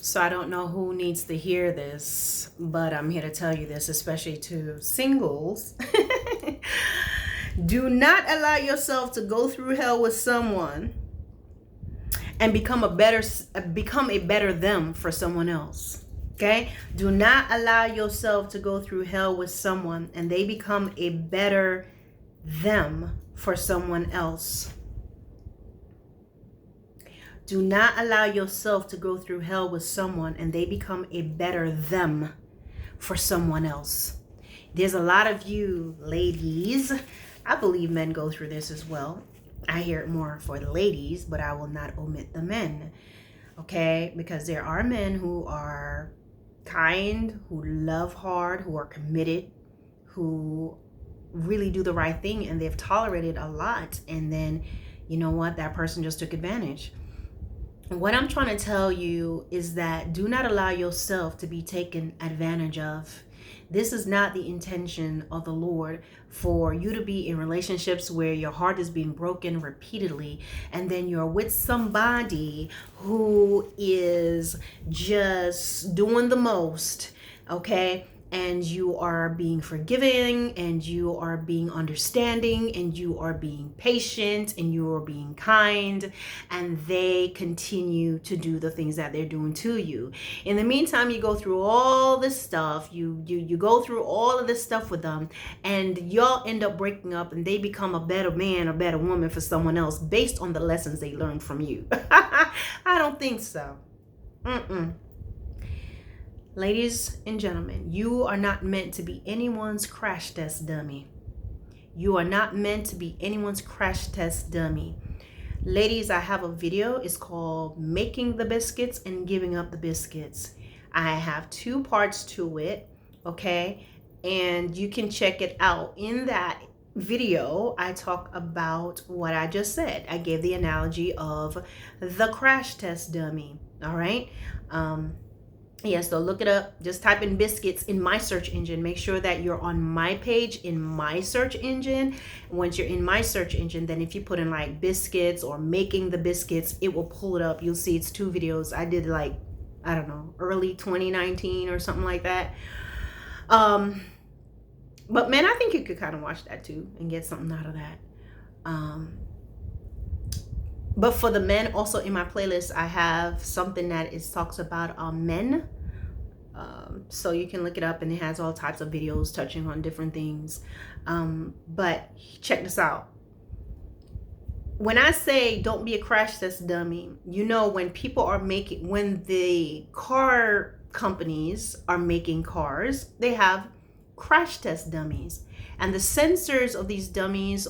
So I don't know who needs to hear this, but I'm here to tell you this, especially to singles. Do not allow yourself to go through hell with someone and become a better them for someone else. Okay? Do not allow yourself to go through hell with someone and they become a better them for someone else. Do not allow yourself to go through hell with someone and they become a better them for someone else. There's a lot of you ladies, I believe men go through this as well. I hear it more for the ladies, but I will not omit the men. Okay? Because there are men who are kind, who love hard, who are committed, who really do the right thing, and they've tolerated a lot. And then, you know what? That person just took advantage. What I'm trying to tell you is that do not allow yourself to be taken advantage of. This is not the intention of the Lord for you to be in relationships where your heart is being broken repeatedly and then you're with somebody who is just doing the most, okay? And you are being forgiving and you are being understanding and you are being patient and you are being kind, and they continue to do the things that they're doing to you. In the meantime, you go through all this stuff, you go through all of this stuff with them, and y'all end up breaking up and they become a better man or better woman for someone else based on the lessons they learned from you. I don't think so. Ladies and gentlemen, you are not meant to be anyone's crash test dummy. You are not meant to be anyone's crash test dummy. Ladies, I have a video. It's called Making the Biscuits and Giving Up the Biscuits. I have 2 parts to it, okay? And you can check it out. In that video, I talk about what I just said. I gave the analogy of the crash test dummy, all right? Yeah, so look it up. Just type in biscuits in my search engine. Make sure that you're on my page in my search engine. Once you're in my search engine, then if you put in like biscuits or making the biscuits, it will pull it up. You'll see it's 2 videos. I did like, I don't know, early 2019 or something like that. But man, I think you could kind of watch that too and get something out of that. But for the men, also in my playlist, I have something that talks about men. So you can look it up and it has all types of videos touching on different things. But check this out. When I say don't be a crash test dummy, you know, when the car companies are making cars, they have crash test dummies. And the sensors of these dummies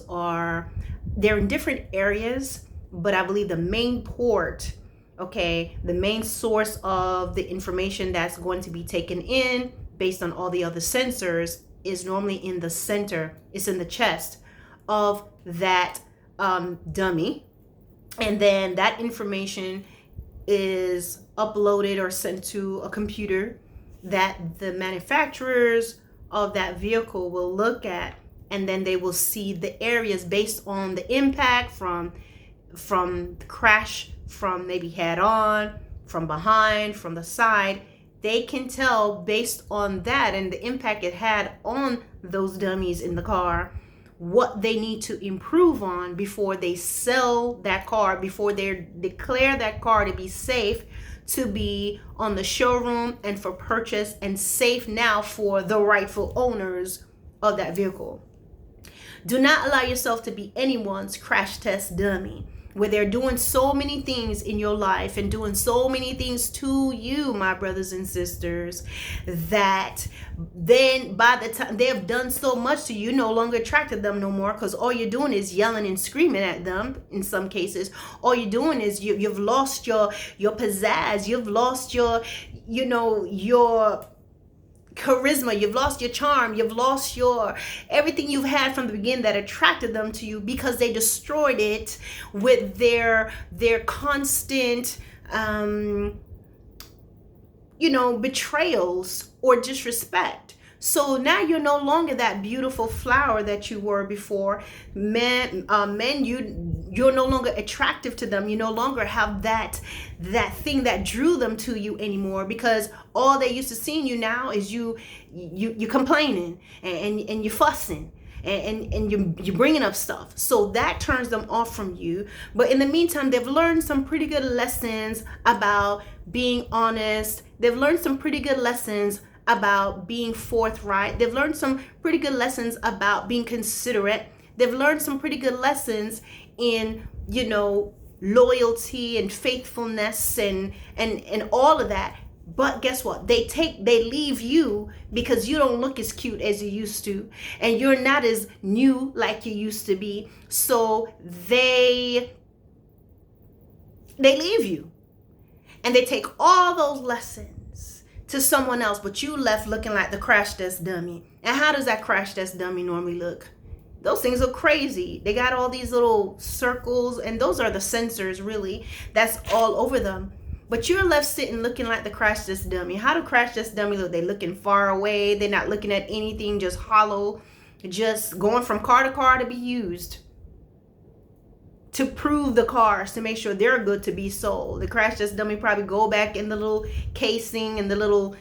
they're in different areas, but I believe the main port, okay, the main source of the information that's going to be taken in based on all the other sensors is normally in the center. It's in the chest of that dummy. And then that information is uploaded or sent to a computer that the manufacturers of that vehicle will look at, and then they will see the areas based on the impact from the crash, from maybe head on, from behind, from the side. They can tell based on that and the impact it had on those dummies in the car what they need to improve on before they sell that car, before they declare that car to be safe to be on the showroom and for purchase and safe now for the rightful owners of that vehicle. Do not allow yourself to be anyone's crash test dummy, where they're doing so many things in your life and doing so many things to you, my brothers and sisters, that then by the time they have done so much to you, no longer attracted them no more, because all you're doing is yelling and screaming at them. In some cases, all you're doing is you've lost your pizzazz, you've lost your charisma, you've lost your charm, you've lost your everything you've had from the beginning that attracted them to you, because they destroyed it with their constant betrayals or disrespect. So now you're no longer that beautiful flower that you were before. Men, you're no longer attractive to them. You no longer have that thing that drew them to you anymore, because all they used to seeing you now is you complaining and you fussing and you're bringing up stuff. So that turns them off from you. But in the meantime, they've learned some pretty good lessons about being honest. They've learned some pretty good lessons about being forthright. They've learned some pretty good lessons about being considerate. They've learned some pretty good lessons in, loyalty and faithfulness and all of that. But guess what? They leave you because you don't look as cute as you used to, and you're not as new like you used to be. So they leave you, and they take all those lessons to someone else, but you left looking like the crash test dummy. And how does that crash test dummy normally look? Those things look crazy. They got all these little circles, and those are the sensors, really, that's all over them. But you're left sitting looking like the crash test dummy. How do crash test dummy look? They looking far away. They're not looking at anything, just hollow, just going from car to car to be used, to prove the cars, to make sure they're good to be sold. The crash test dummy probably go back in the little casing and the little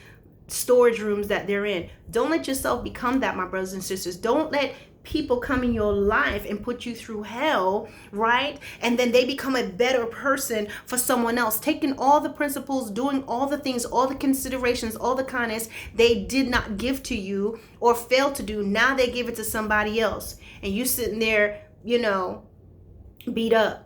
storage rooms that they're in. Don't let yourself become that, my brothers and sisters. Don't let people come in your life and put you through hell, right? And then they become a better person for someone else, taking all the principles, doing all the things, all the considerations, all the kindness they did not give to you or failed to do. Now they give it to somebody else, and you sitting there, beat up.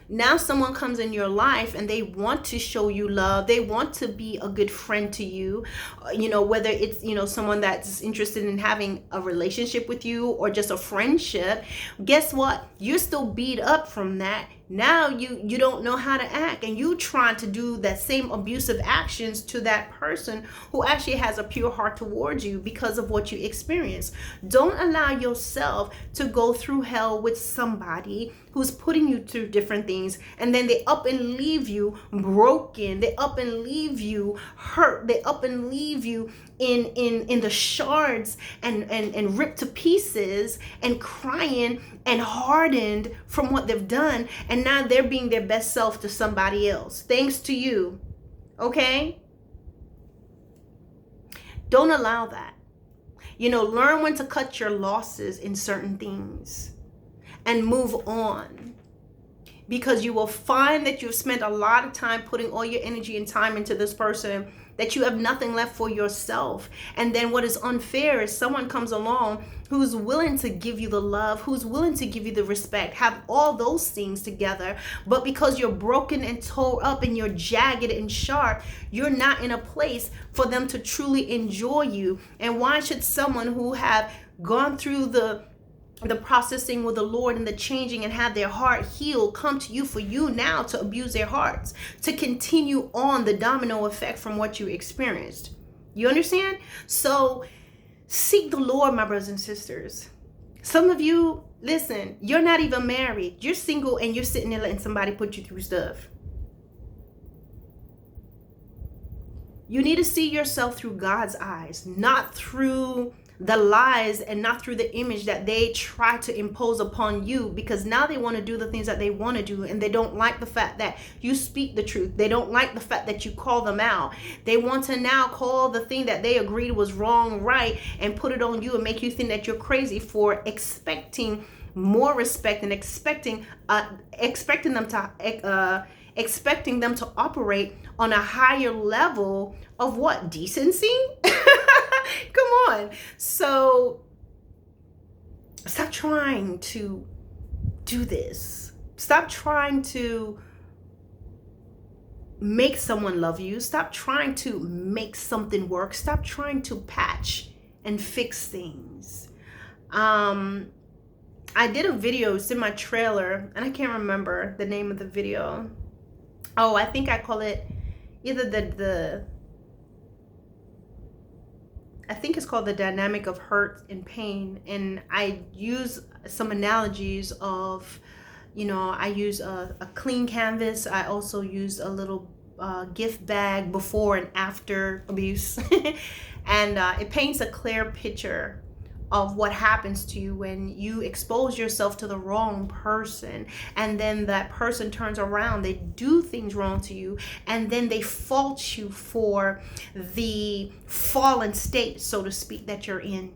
Now someone comes in your life and they want to show you love. They want to be a good friend to you, whether it's, someone that's interested in having a relationship with you or just a friendship. Guess what? You're still beat up from that. Now you don't know how to act, and you trying to do that same abusive actions to that person who actually has a pure heart towards you because of what you experienced. Don't allow yourself to go through hell with somebody who's putting you through different things, and then they up and leave you broken. They up and leave you hurt. They up and leave you in the shards and ripped to pieces and crying and hardened from what they've done, and now they're being their best self to somebody else thanks to you. Okay, don't allow that. Learn when to cut your losses in certain things and move on, because you will find that you've spent a lot of time putting all your energy and time into this person, that you have nothing left for yourself. And then what is unfair is someone comes along who's willing to give you the love, who's willing to give you the respect, have all those things together, but because you're broken and tore up and you're jagged and sharp, you're not in a place for them to truly enjoy you. And why should someone who have gone through the processing with the Lord and the changing and have their heart healed come to you for you now to abuse their hearts, to continue on the domino effect from what you experienced? You understand? So seek the Lord, my brothers and sisters. Some of you, listen, you're not even married. You're single and you're sitting there letting somebody put you through stuff. You need to see yourself through God's eyes, not through the lies and not through the image that they try to impose upon you, because now they want to do the things that they want to do, and they don't like the fact that you speak the truth. They don't like the fact that you call them out. They want to now call the thing that they agreed was wrong right and put it on you and make you think that you're crazy for expecting more respect and expecting them to operate on a higher level of what? Decency? Come on. So stop trying to do this. Stop trying to make someone love you. Stop trying to make something work. Stop trying to patch and fix things. I did a video, it's in my trailer, and I can't remember the name of the video. Oh, I think I call it either I think it's called The Dynamic of Hurt and Pain. And I use some analogies of, I use a clean canvas. I also use a little gift bag before and after abuse. And it paints a clear picture of what happens to you when you expose yourself to the wrong person, and then that person turns around, they do things wrong to you, and then they fault you for the fallen state, so to speak, that you're in.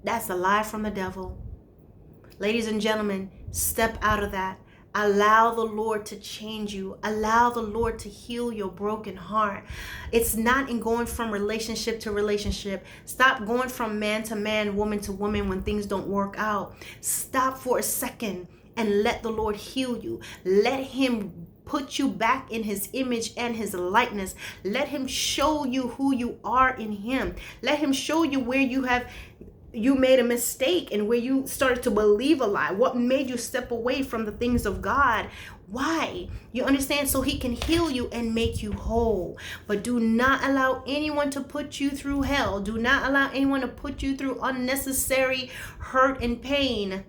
That's a lie from the devil. Ladies and gentlemen, step out of that. Allow the Lord to change you. Allow the Lord to heal your broken heart. It's not in going from relationship to relationship. Stop going from man to man, woman to woman when things don't work out. Stop for a second and let the Lord heal you. Let him put you back in his image and his likeness. Let him show you who you are in him. Let him show you where you made a mistake and where you started to believe a lie. What made you step away from the things of God? Why? You understand? So he can heal you and make you whole. But do not allow anyone to put you through hell. Do not allow anyone to put you through unnecessary hurt and pain.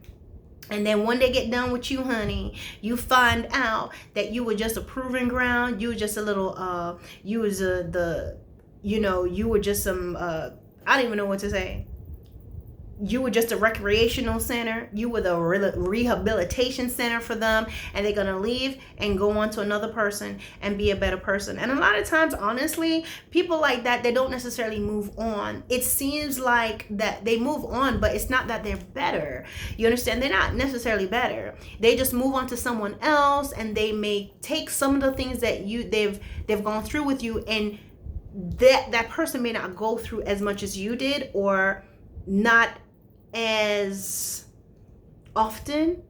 And then when they get done with you, honey, you find out that you were just a proving ground. You were just a little, you was you were just some, I don't even know what to say. You were just a recreational center. You were the rehabilitation center for them, and they're going to leave and go on to another person and be a better person. And a lot of times, honestly, people like that, they don't necessarily move on. It seems like that they move on, but it's not that they're better. You understand? They're not necessarily better. They just move on to someone else, and they may take some of the things that they've gone through with you, and that person may not go through as much as you did, or not as often.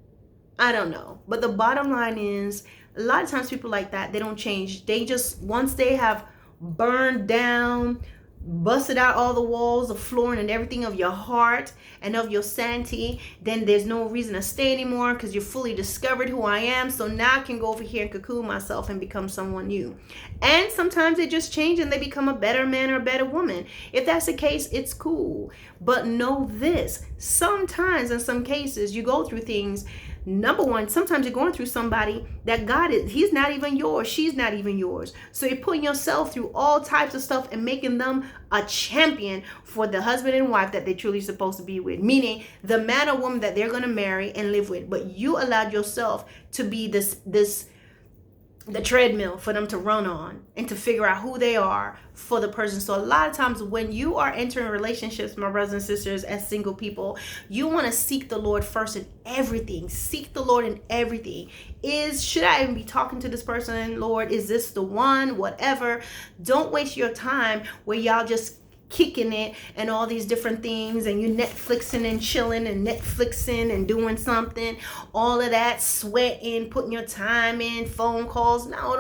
I don't know. But the bottom line is, a lot of times people like that, they don't change. They just, once they have burned down, busted out all the walls, the flooring, and everything of your heart and of your sanity, then there's no reason to stay anymore, because you fully discovered who I am. So now I can go over here and cocoon myself and become someone new. And sometimes they just change and they become a better man or a better woman. If that's the case, it's cool. But know this, sometimes in some cases you go through things. Number one, sometimes you're going through somebody that he's not even yours. She's not even yours. So you're putting yourself through all types of stuff and making them a champion for the husband and wife that they're truly supposed to be with. Meaning the man or woman that they're going to marry and live with. But you allowed yourself to be the treadmill for them to run on and to figure out who they are for the person. So a lot of times when you are entering relationships, my brothers and sisters, as single people, you want to seek the Lord first in everything. Seek the Lord in everything. Should I even be talking to this person? Lord, is this the one? Whatever. Don't waste your time where y'all just kicking it and all these different things, and you Netflixing and chilling and Netflixing and doing something, all of that, sweating, putting your time in, phone calls. No,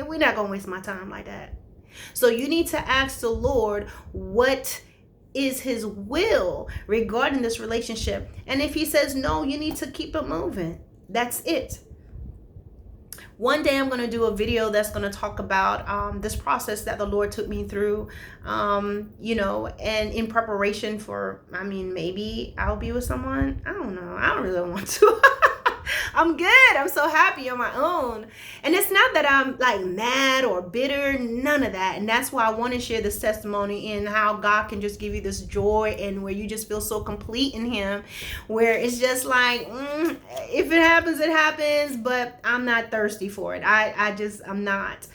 we're not gonna waste my time like that. So you need to ask the Lord what is his will regarding this relationship, and if he says no, you need to keep it moving. That's it. One day I'm going to do a video that's going to talk about this process that the Lord took me through, and in preparation for, maybe I'll be with someone. I don't know. I don't really want to. I'm good. I'm so happy on my own. And it's not that I'm like mad or bitter, none of that. And that's why I want to share this testimony in how God can just give you this joy, and where you just feel so complete in him, where it's just like, if it happens, it happens, but I'm not thirsty for it. I'm not.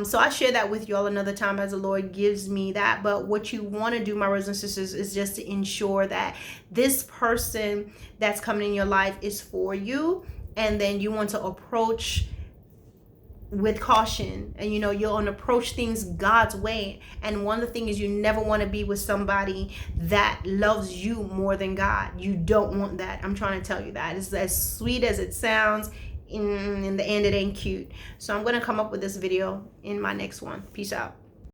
So I share that with you all another time as the Lord gives me that. But what you want to do, my brothers and sisters, is just to ensure that this person that's coming in your life is for you. And then you want to approach with caution, and you'll want to approach things God's way. And one of the things is, you never want to be with somebody that loves you more than God. You don't want that. I'm trying to tell you that. It's as sweet as it sounds. In the end, it ain't cute. So I'm going to come up with this video in my next one. Peace out.